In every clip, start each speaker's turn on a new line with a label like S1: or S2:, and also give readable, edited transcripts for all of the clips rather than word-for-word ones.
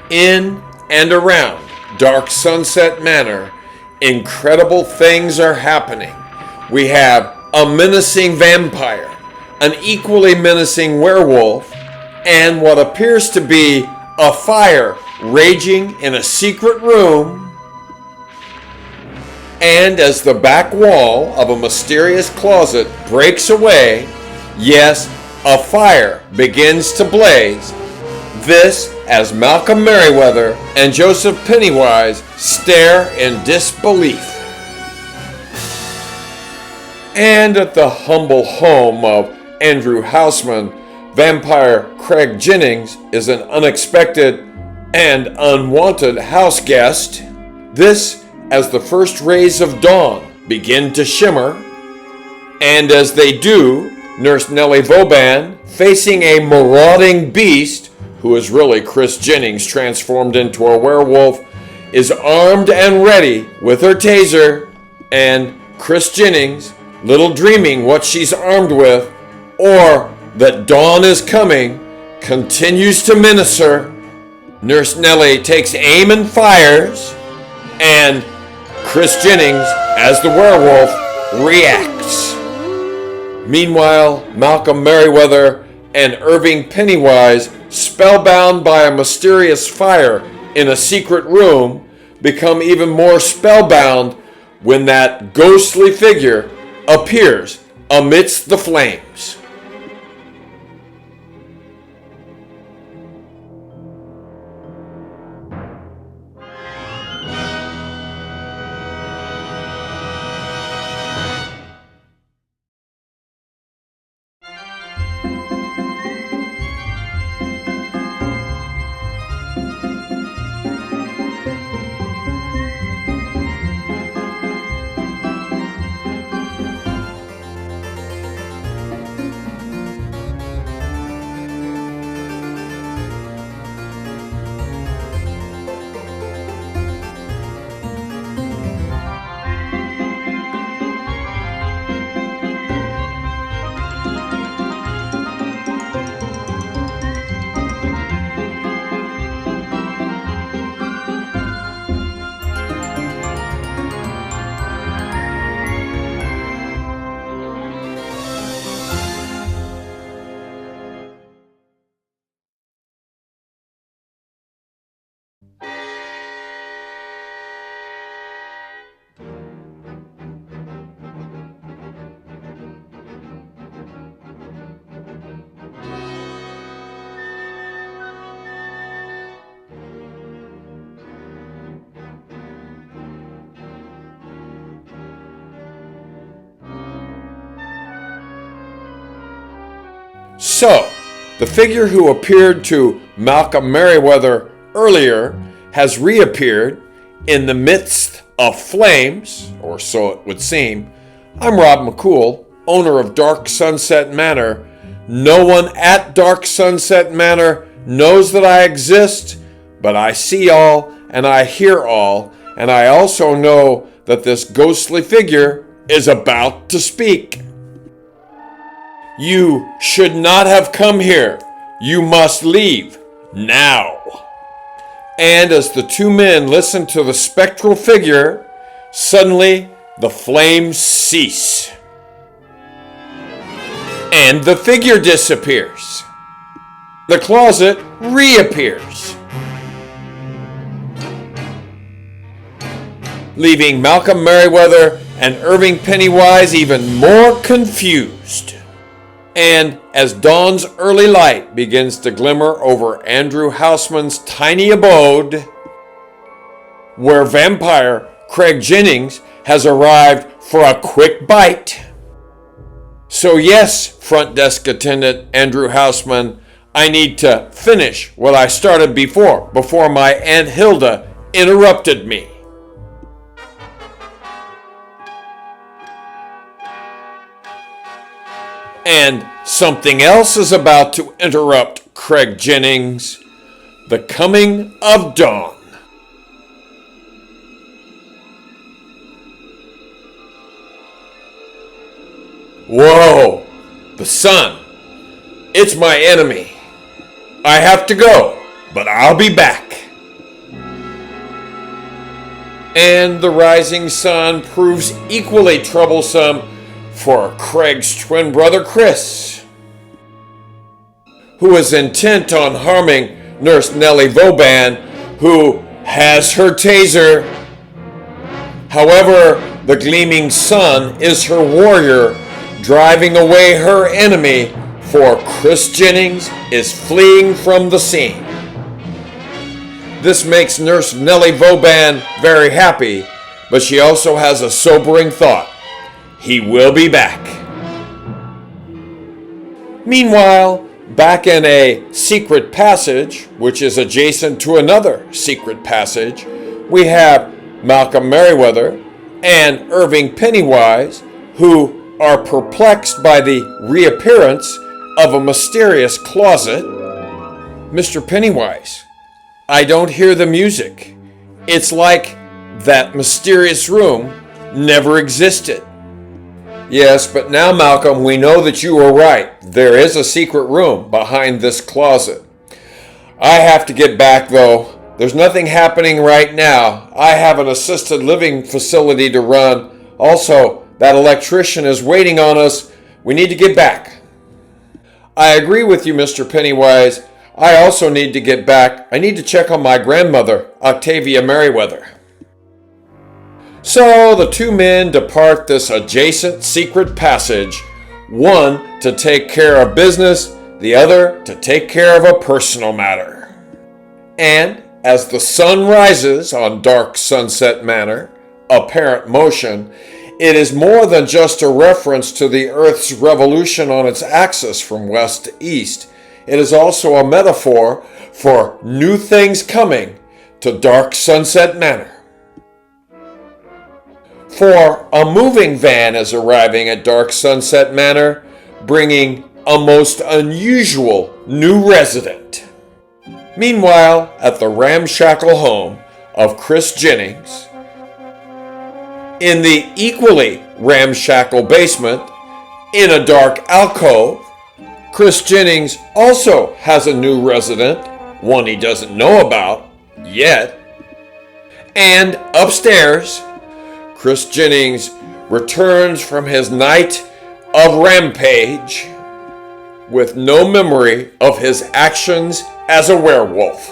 S1: In and around Dark Sunset Manor, incredible things are happening. We have a menacing vampire, an equally menacing werewolf, and what appears to be a fire raging in a secret room. And as the back wall of a mysterious closet breaks away, yes, a fire begins to blaze. This as Malcolm Merriweather and Joseph Pennywise stare in disbelief. And at the humble home of Andrew Houseman, vampire Craig Jennings is an unexpected and unwanted house guest. This as the first rays of dawn begin to shimmer. And as they do, Nurse Nellie Vauban, facing a marauding beast, who is really Chris Jennings transformed into a werewolf, is armed and ready with her taser, and Chris Jennings, little dreaming what she's armed with, or that dawn is coming, continues to menace her. Nurse Nellie takes aim and fires, and Chris Jennings, as the werewolf, reacts. Meanwhile, Malcolm Merriweather and Irving Pennywise, spellbound by a mysterious fire in a secret room, become even more spellbound when that ghostly figure appears amidst the flames. So, the figure who appeared to Malcolm Merriweather earlier has reappeared in the midst of flames, or so it would seem. I'm Rob McCool, owner of Dark Sunset Manor. No one at Dark Sunset Manor knows that I exist, but I see all and I hear all, and I also know that this ghostly figure is about to speak. You should not have come here. You must leave now. And as the two men listen to the spectral figure, suddenly the flames cease. And the figure disappears. The closet reappears, leaving Malcolm Merriweather and Irving Pennywise even more confused. And as dawn's early light begins to glimmer over Andrew Houseman's tiny abode, where vampire Craig Jennings has arrived for a quick bite. So yes, front desk attendant Andrew Houseman, I need to finish what I started before my Aunt Hilda interrupted me. And something else is about to interrupt Craig Jennings. The coming of dawn. Whoa! The sun. It's my enemy. I have to go, but I'll be back. And the rising sun proves equally troublesome for Craig's twin brother Chris, who is intent on harming Nurse Nellie Vauban, who has her taser. However, the gleaming sun is her warrior, driving away her enemy, for Chris Jennings is fleeing from the scene. This makes Nurse Nellie Vauban very happy, but she also has a sobering thought. He will be back. Meanwhile, back in a secret passage, which is adjacent to another secret passage, we have Malcolm Merriweather and Irving Pennywise, who are perplexed by the reappearance of a mysterious closet. Mr. Pennywise, I don't hear the music. It's like that mysterious room never existed. Yes, but now, Malcolm, we know that you were right. There is a secret room behind this closet. I have to get back, though. There's nothing happening right now. I have an assisted living facility to run. Also, that electrician is waiting on us. We need to get back. I agree with you, Mr. Pennywise. I also need to get back. I need to check on my grandmother, Octavia Merriweather. So the two men depart this adjacent secret passage, one to take care of business, the other to take care of a personal matter. And as the sun rises on dark Sunset Manor, apparent motion, it is more than just a reference to the Earth's revolution on its axis from west to east. It is also a metaphor for new things coming to dark Sunset Manor. For a moving van is arriving at dark Sunset Manor, bringing a most unusual new resident. Meanwhile, at the ramshackle home of Chris Jennings, in the equally ramshackle basement, in a dark alcove, Chris Jennings also has a new resident, one he doesn't know about yet. And upstairs, Chris Jennings returns from his night of rampage with no memory of his actions as a werewolf.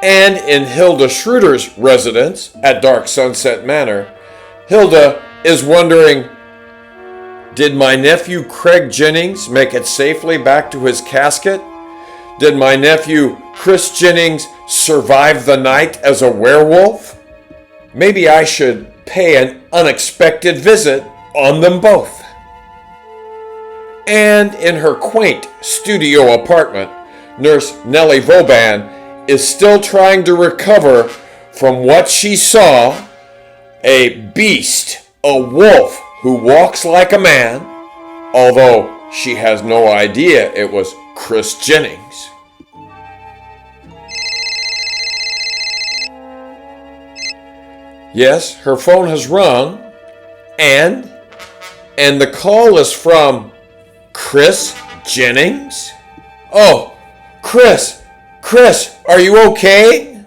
S1: And in Hilda Schroeder's residence at Dark Sunset Manor, Hilda is wondering, did my nephew Craig Jennings make it safely back to his casket? Did my nephew Chris Jennings survive the night as a werewolf? Maybe I should pay an unexpected visit on them both. And in her quaint studio apartment, Nurse Nellie Vauban is still trying to recover from what she saw, a beast, a wolf who walks like a man, although she has no idea it was Chris Jennings. Yes, her phone has rung, and the call is from Chris Jennings? Oh, Chris, are you okay?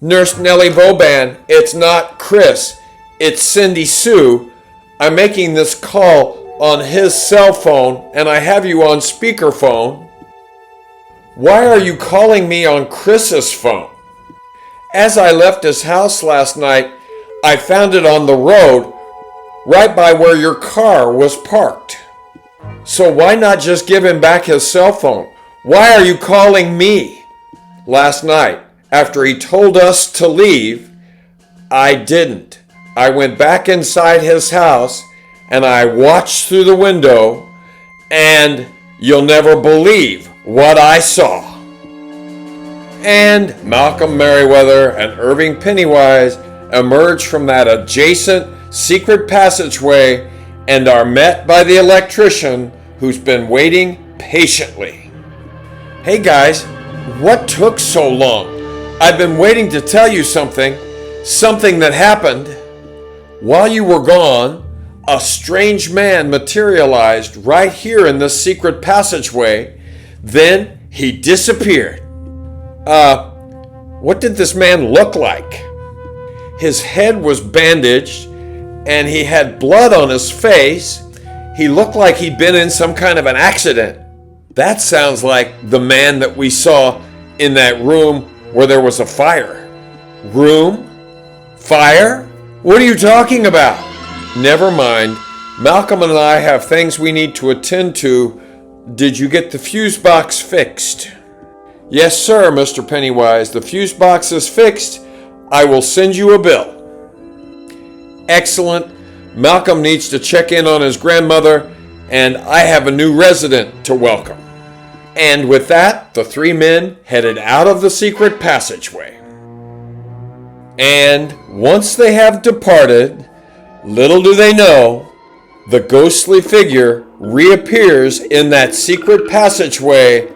S1: Nurse Nellie Vauban, it's not Chris, it's Cindy Sue. I'm making this call on his cell phone, and I have you on speakerphone. Why are you calling me on Chris's phone? As I left his house last night, I found it on the road, right by where your car was parked. So why not just give him back his cell phone? Why are you calling me? Last night, after he told us to leave, I didn't. I went back inside his house and I watched through the window, and you'll never believe what I saw. And Malcolm Merriweather and Irving Pennywise emerge from that adjacent secret passageway and are met by the electrician who's been waiting patiently. Hey guys, what took so long? I've been waiting to tell you something that happened. While you were gone, a strange man materialized right here in this secret passageway. Then he disappeared. What did this man look like? His head was bandaged and he had blood on his face. He looked like he'd been in some kind of an accident. That sounds like the man that we saw in that room where there was a fire. Room? Fire? What are you talking about? Never mind. Malcolm and I have things we need to attend to. Did you get the fuse box fixed? Yes, sir, Mr. Pennywise. The fuse box is fixed. I will send you a bill. Excellent. Malcolm needs to check in on his grandmother, and I have a new resident to welcome. And with that, the three men headed out of the secret passageway. And once they have departed, little do they know, the ghostly figure reappears in that secret passageway,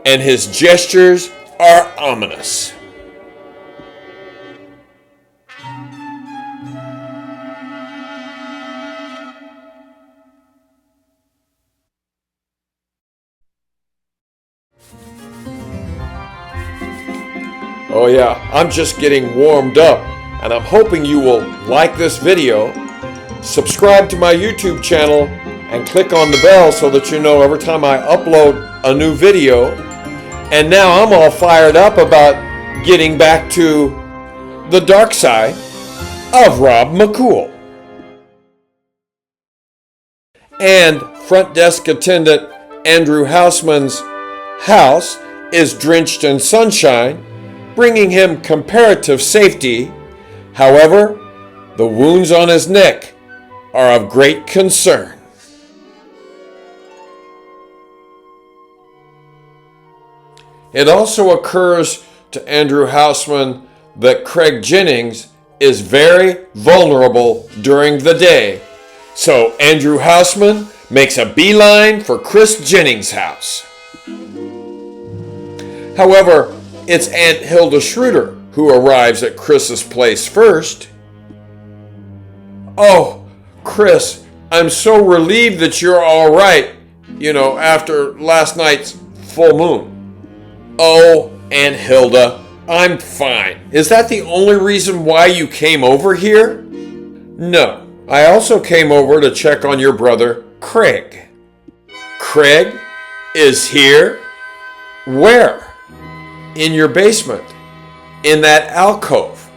S1: and his gestures are ominous. Oh yeah, I'm just getting warmed up, and I'm hoping you will like this video, subscribe to my YouTube channel, and click on the bell so that you know every time I upload a new video. And now I'm all fired up about getting back to the dark side of Rob McCool. And front desk attendant Andrew Houseman's house is drenched in sunshine, bringing him comparative safety. However, the wounds on his neck are of great concern. It also occurs to Andrew Houseman that Craig Jennings is very vulnerable during the day. So Andrew Houseman makes a beeline for Chris Jennings' house. However, it's Aunt Hilda Schroeder who arrives at Chris's place first. Oh, Chris, I'm so relieved that you're all right, after last night's full moon. Oh, Aunt Hilda, I'm fine. Is that the only reason why you came over here? No, I also came over to check on your brother, Craig. Craig is here? Where? In your basement. In that alcove.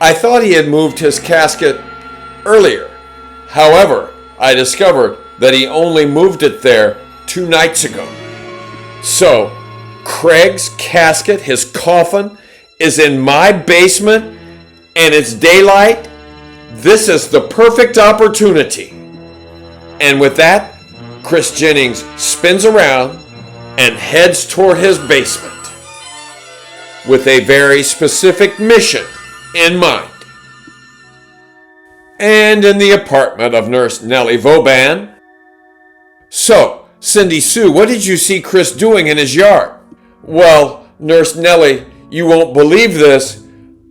S1: I thought he had moved his casket earlier. However, I discovered that he only moved it there 2 nights ago. So, Craig's casket, his coffin, is in my basement and it's daylight. This is the perfect opportunity. And with that, Chris Jennings spins around and heads toward his basement with a very specific mission in mind. And in the apartment of Nurse Nellie Vauban. So, Cindy Sue, what did you see Chris doing in his yard? Well, Nurse Nellie, you won't believe this,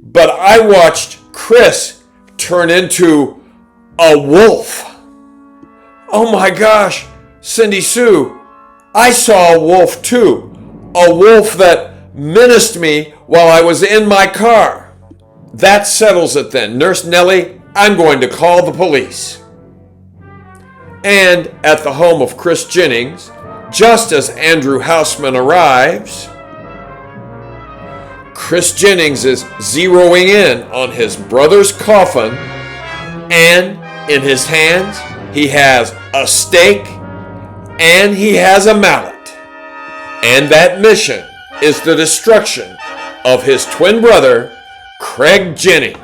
S1: but I watched Chris turn into a wolf. Oh my gosh, Cindy Sue, I saw a wolf too. A wolf that menaced me while I was in my car. That settles it then. Nurse Nellie, I'm going to call the police. And at the home of Chris Jennings, just as Andrew Houseman arrives, Chris Jennings is zeroing in on his brother's coffin, and in his hands he has a stake and he has a mallet. And that mission is the destruction of his twin brother, Craig Jennings.